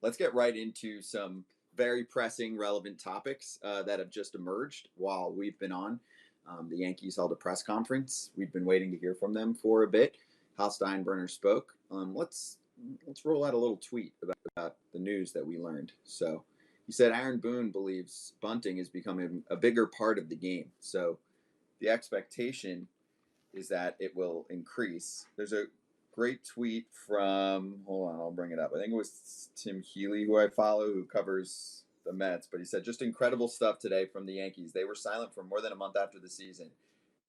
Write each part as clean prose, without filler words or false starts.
let's get right into some very pressing, relevant topics that have just emerged while we've been on. The Yankees held a press conference. We've been waiting to hear from them for a bit. Hal Steinbrenner spoke. Let's roll out a little tweet about the news that we learned. So he said Aaron Boone believes bunting is becoming a bigger part of the game. So the expectation is that it will increase. There's a great tweet from, hold on, I'll bring it up. I think it was Tim Healy, who I follow, who covers the Mets, but he said just incredible stuff today from the Yankees. They were silent for more than a month after the season.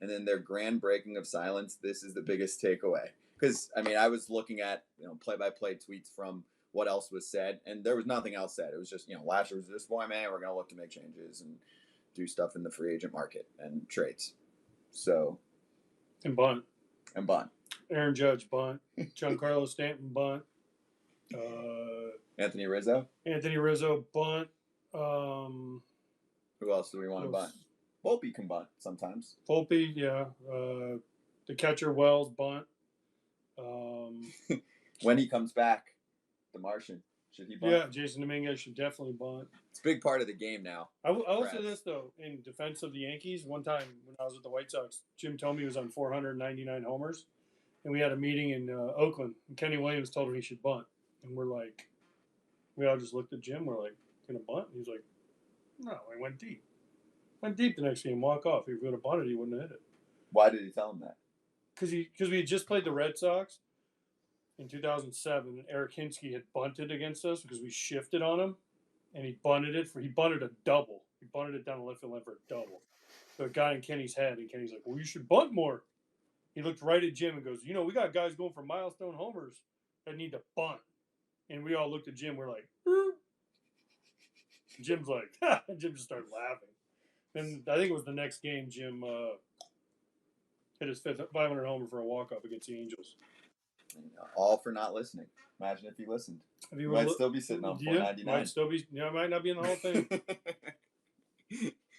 And then their grand breaking of silence, this is the biggest takeaway. Because, I mean, I was looking at, play-by-play tweets from what else was said, and there was nothing else said. It was just, last year was this boy, man, we're going to look to make changes and do stuff in the free agent market and trades. So. And bunt. Aaron Judge, bunt. Giancarlo Stanton, bunt. Anthony Rizzo, bunt. Who else do we want to bunt? Volpe can bunt sometimes. Volpe, yeah. The catcher, Wells, bunt. When he comes back, the Martian, should he bunt? Yeah, Jason Dominguez should definitely bunt. It's a big part of the game now. I will say this, though. In defense of the Yankees, one time when I was with the White Sox, Jim Thome was on 499 homers, and we had a meeting in Oakland, and Kenny Williams told him he should bunt. And we all just looked at Jim. We're like, going to bunt? And he's like, no, I went deep. Went deep the next game, walk off. If he would have bunted, he wouldn't have hit it. Why did he tell him that? Because we had just played the Red Sox in 2007, and Erik Kratz had bunted against us because we shifted on him, and he bunted a double. He bunted it down the left field line for a double. So it got in Kenny's head, and Kenny's like, well, you should bunt more. He looked right at Jim and goes, we got guys going for milestone homers that need to bunt. And we all looked at Jim. We're like, Jim's like, ha! And Jim just started laughing. And I think it was the next game, Jim hit his 500 homer for a walk-off against the Angels. All for not listening. Imagine if he listened. He might still be sitting on 499. Might not be in the Hall of Fame.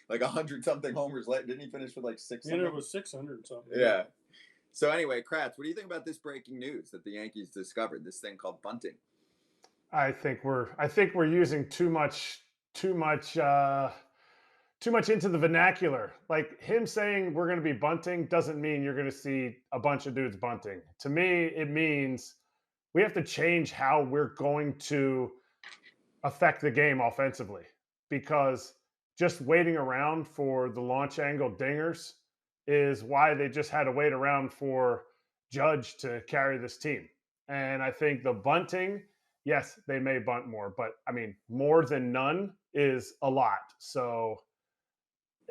Like 100-something homers late. Didn't he finish with like 600? Yeah, it was 600 something. Yeah. So anyway, Kratz, what do you think about this breaking news that the Yankees discovered, this thing called bunting? I think we're using too much into the vernacular. Like him saying we're going to be bunting doesn't mean you're going to see a bunch of dudes bunting. To me, it means we have to change how we're going to affect the game offensively, because just waiting around for the launch angle dingers is why they just had to wait around for Judge to carry this team. And I think the bunting, yes, they may bunt more, but I mean, more than none is a lot. So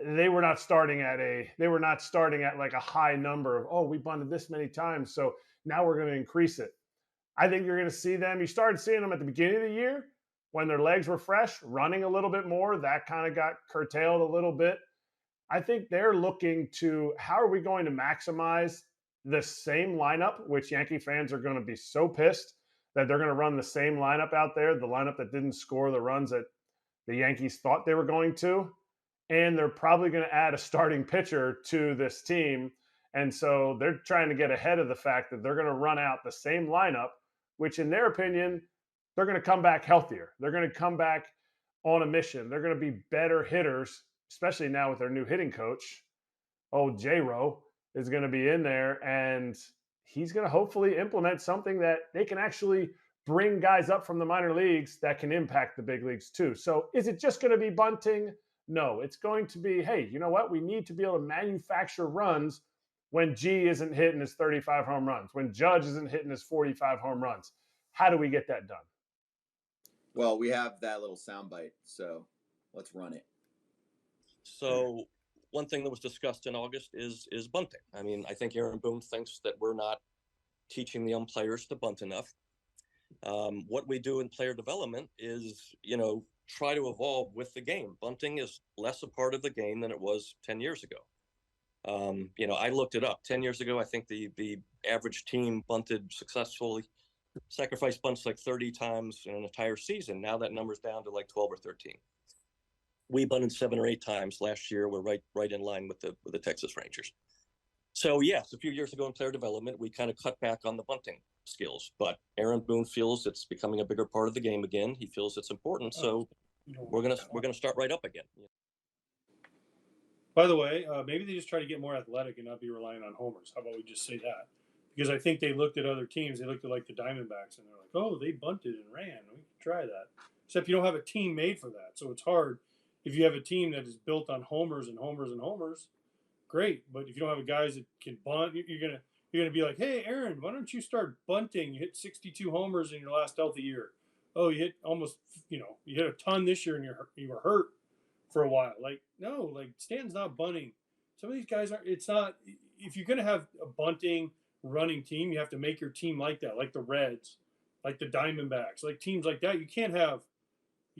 they were not starting at like a high number of, oh, we bunted this many times, so now we're going to increase it. I think you're going to see them. You started seeing them at the beginning of the year when their legs were fresh, running a little bit more. That kind of got curtailed a little bit. I think they're looking to, how are we going to maximize the same lineup, which Yankee fans are going to be so pissed that they're going to run the same lineup out there, the lineup that didn't score the runs that the Yankees thought they were going to. And they're probably going to add a starting pitcher to this team. And so they're trying to get ahead of the fact that they're going to run out the same lineup, which in their opinion, they're going to come back healthier. They're going to come back on a mission. They're going to be better hitters, especially now with their new hitting coach. Old J-Ro is going to be in there, and he's going to hopefully implement something that they can actually bring guys up from the minor leagues that can impact the big leagues too. So is it just going to be bunting? No, it's going to be, hey, you know what? We need to be able to manufacture runs when G isn't hitting his 35 home runs, when Judge isn't hitting his 45 home runs. How do we get that done? Well, we have that little soundbite, so let's run it. So one thing that was discussed in August is bunting. I mean, I think Aaron Boone thinks that we're not teaching the young players to bunt enough. What we do in player development is, try to evolve with the game. Bunting is less a part of the game than it was 10 years ago. I looked it up. 10 years ago, I think the average team bunted successfully, sacrifice bunts like 30 times in an entire season. Now that number's down to like 12 or 13. We bunted 7 or 8 times last year. We're right in line with the Texas Rangers. So yes, a few years ago in player development, we kind of cut back on the bunting skills. But Aaron Boone feels it's becoming a bigger part of the game again. He feels it's important, so we're gonna start right up again. By the way, maybe they just try to get more athletic and not be relying on homers. How about we just say that? Because I think they looked at other teams. They looked at like the Diamondbacks, and they're like, "Oh, they bunted and ran. We can try that." Except you don't have a team made for that, so it's hard. If you have a team that is built on homers and homers and homers, great. But if you don't have guys that can bunt, you're gonna be like, "Hey, Aaron, why don't you start bunting? You hit 62 homers in your last healthy year. Oh, you hit almost, you hit a ton this year, and you were hurt for a while." Like, no, like Stan's not bunting. Some of these guys are. It's not. If you're gonna have a bunting running team, you have to make your team like that, like the Reds, like the Diamondbacks, like teams like that. You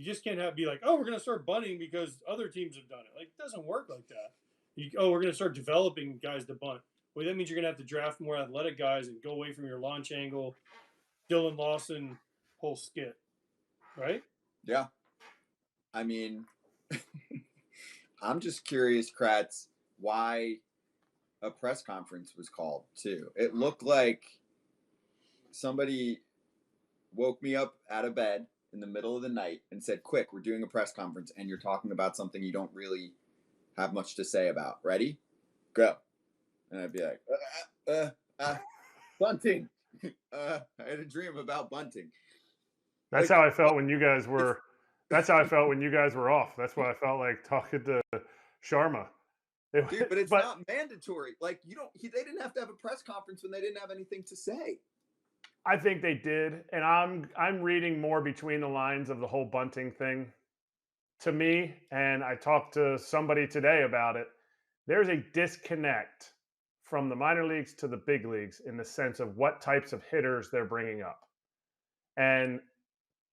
just can't be like, "Oh, we're gonna start bunting because other teams have done it." Like, it doesn't work like that. We're gonna start developing guys to bunt. Well, that means you're gonna have to draft more athletic guys and go away from your launch angle, Dylan Lawson whole skit, right? Yeah. I mean, I'm just curious, Kratz, why a press conference was called too. It looked like somebody woke me up out of bed in the middle of the night and said, "Quick, we're doing a press conference and you're talking about something you don't really have much to say about. Ready? Go." And I'd be like, bunting. I had a dream about bunting. That's how I felt when you guys were. That's how I felt when you guys were off. That's what I felt like talking to Sharma. Dude, but it's not mandatory. Like, they didn't have to have a press conference when they didn't have anything to say. I think they did, and I'm reading more between the lines of the whole bunting thing. To me, and I talked to somebody today about it, there's a disconnect from the minor leagues to the big leagues in the sense of what types of hitters they're bringing up. And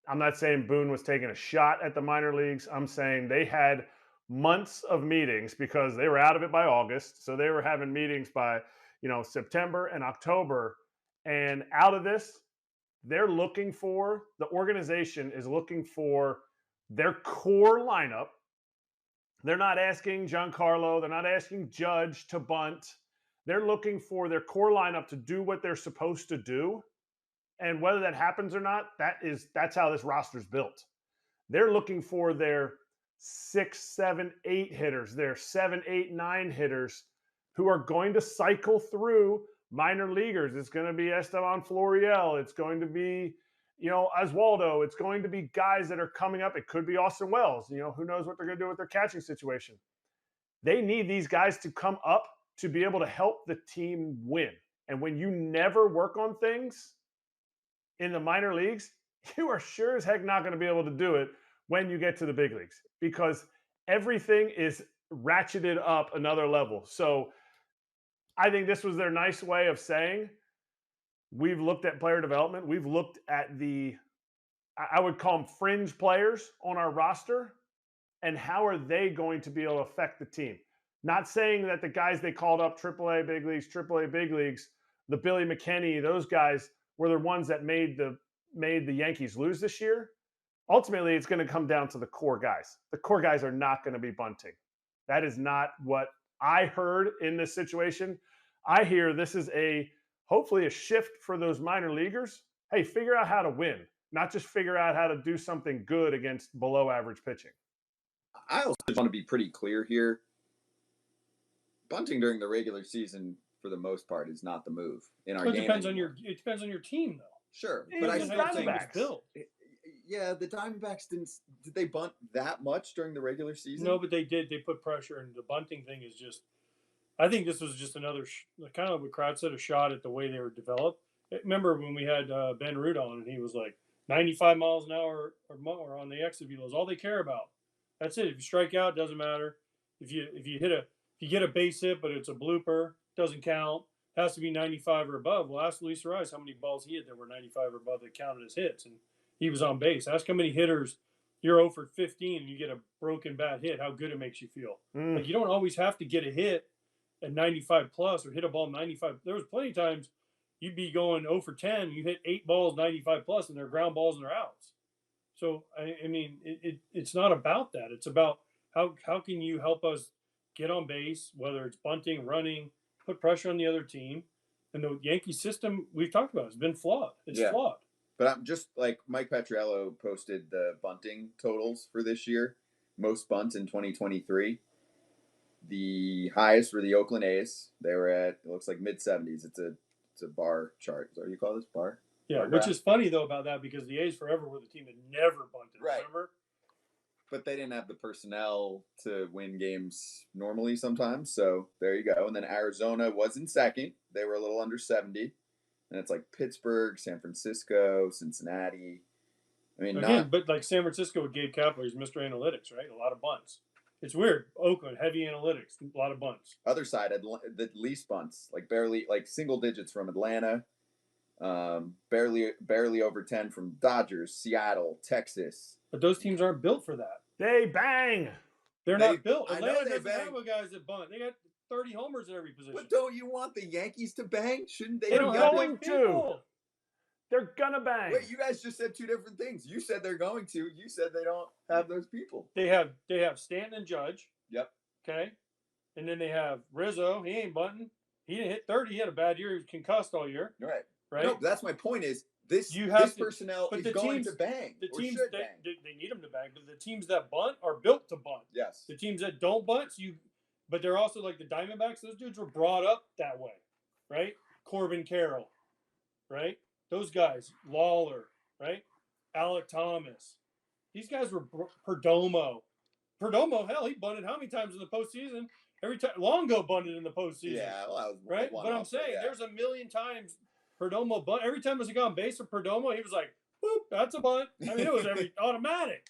I'm not saying Boone was taking a shot at the minor leagues. I'm saying they had months of meetings because they were out of it by August. So they were having meetings by, September and October. And out of this, the organization is looking for their core lineup. They're not asking Giancarlo. They're not asking Judge to bunt. They're looking for their core lineup to do what they're supposed to do. And whether that happens or not, that's how this roster's built. They're looking for their 6, 7, 8 hitters, their 7, 8, 9 hitters who are going to cycle through minor leaguers. It's going to be Esteban Florial. It's going to be, Oswaldo. It's going to be guys that are coming up. It could be Austin Wells. Who knows what they're going to do with their catching situation. They need these guys to come up to be able to help the team win. And when you never work on things in the minor leagues, you are sure as heck not going to be able to do it when you get to the big leagues because everything is ratcheted up another level. So I think this was their nice way of saying, we've looked at player development. We've looked at I would call them fringe players on our roster, and how are they going to be able to affect the team? Not saying that the guys they called up, AAA big leagues, the Billy McKinney, those guys were the ones that made the Yankees lose this year. Ultimately, it's going to come down to the core guys. The core guys are not going to be bunting. That is not what I heard in this situation. I hear this is hopefully a shift for those minor leaguers. Hey, figure out how to win, not just figure out how to do something good against below average pitching. I also want to be pretty clear here. Bunting during the regular season, for the most part, is not the move in our game. It depends on your team, though. Sure, but I still think built. Yeah, the Diamondbacks did they bunt that much during the regular season? No, but they did. They put pressure, and the bunting thing is just. I think this was just another kind of what Kratz said, a shot at the way they were developed. Remember when we had Ben Root on, and he was like 95 miles an hour or more on the exit velos. All they care about. That's it. If you strike out, doesn't matter. If you get a base hit, but it's a blooper, doesn't count. It has to be 95 or above. Well, ask Luis Ariz how many balls he hit that were 95 or above that counted as hits, and he was on base. Ask how many hitters you're 0 for 15 and you get a broken bat hit, how good it makes you feel. Like, you don't always have to get a hit at 95 plus or hit a ball 95. There was plenty of times you'd be going 0 for 10, and you hit 8 balls 95 plus, and they're ground balls and they're outs. So, I mean, it's not about that. It's about how can you help us get on base, whether it's bunting, running, put pressure on the other team. And the Yankee system we've talked about has been flawed. It's Yeah. flawed. But I'm just like Mike Petriello posted the bunting totals for this year. Most bunts in 2023. The highest were the Oakland A's. They were at, it looks like mid 70s. It's a bar chart. Is that what you call this? Bar? Yeah, Bar which graph? is funny though about that because the A's forever were the team that never bunted. Right. Remember? But they didn't have the personnel to win games normally sometimes. So there you go. And then Arizona was in second. They were a little under 70. And it's like Pittsburgh, San Francisco, Cincinnati. I mean, Again, but like San Francisco with Gabe Kapler, he's Mr. Analytics, right? A lot of bunts. It's weird. Oakland, heavy analytics, a lot of bunts. other side, the least bunts, like barely, like single digits from Atlanta, barely over 10 from Dodgers, Seattle, Texas. But those teams aren't built for that. They bang. They're not built. I know Atlanta they doesn't bang. have a guys that bunt. They got 30 homers in every position. But don't you want the Yankees to bang? Shouldn't they? They be don't They're have going those to. people. They're gonna bang. Wait, you guys just said two different things. You said they're going to. You said they don't have those people. They have Stanton and Judge. Yep. Okay. And then they have Rizzo. He ain't bunting. He didn't hit 30. He had a bad year. He was concussed all year. Right. Right. No, that's my point. Is this You have this to- personnel but is the going teams- to bang? The or teams should they bang? need them to bang, but the teams that bunt are built to bunt. Yes. The teams that don't bunt, but they're also like the Diamondbacks. Those dudes were brought up that way, right? Corbin Carroll, right? Those guys, Lawler, right? Alec Thomas. These guys were Perdomo. Perdomo, hell, he bunted how many times in the postseason? Every time Longo bunted in the postseason. Yeah. Well, that was Right? one But I'm off, but saying yeah. there's a million times Perdomo bunt. Every time there's a guy on base for Perdomo, he was like, boop, that's a bunt. I mean, it was every automatic.